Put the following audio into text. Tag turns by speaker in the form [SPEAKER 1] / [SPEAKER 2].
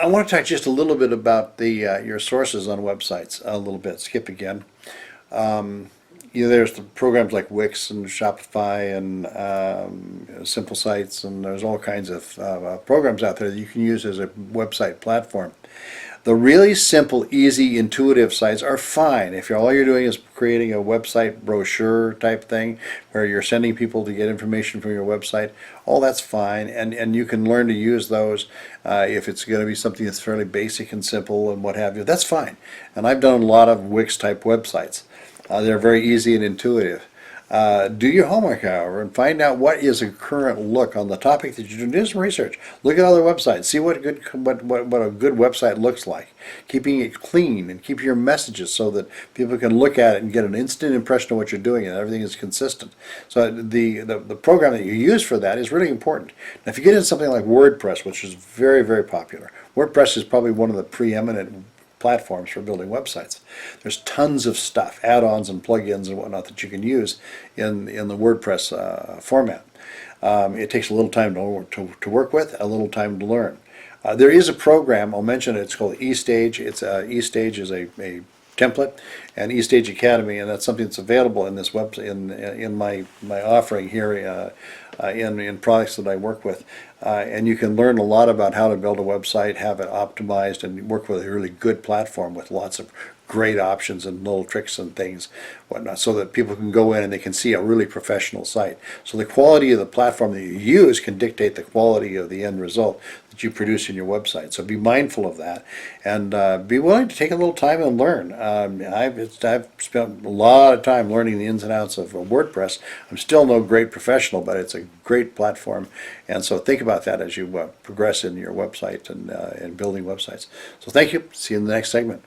[SPEAKER 1] want to talk just a little bit about the your sources on websites a little bit. Skip again. There's the programs like Wix and Shopify and Simple Sites, and there's all kinds of programs out there that you can use as a website platform. The really simple, easy, intuitive sites are fine. If all you're doing is creating a website brochure type thing where you're sending people to get information from your website, all that's fine. And you can learn to use those if it's going to be something that's fairly basic and simple and what have you. That's fine. And I've done a lot of Wix type websites. They're very easy and intuitive. Do your homework, however, and find out what is a current look on the topic that you're doing. Do some research. Look at other websites. See what a good website looks like. Keeping it clean and keep your messages so that people can look at it and get an instant impression of what you're doing and everything is consistent. So the program that you use for that is really important. Now, if you get into something like WordPress, which is very, very popular, WordPress is probably one of the preeminent platforms for building websites. There's tons of stuff, add-ons and plugins and whatnot that you can use in the WordPress format. It takes a little time to work with, a little time to learn. There is a program, I'll mention it, it's called eStage. eStage is a template, and eStage Academy, and that's something that's available in this website in my offering here in products that I work with. And you can learn a lot about how to build a website, have it optimized, and work with a really good platform with lots of great options and little tricks and things, whatnot, so that people can go in and they can see a really professional site. So the quality of the platform that you use can dictate the quality of the end result that you produce in your website. So be mindful of that, and be willing to take a little time and learn. I've spent a lot of time learning the ins and outs of WordPress. I'm still no great professional, but it's a great platform, and so think about that as you progress in your website and building websites. So thank you. See you in the next segment.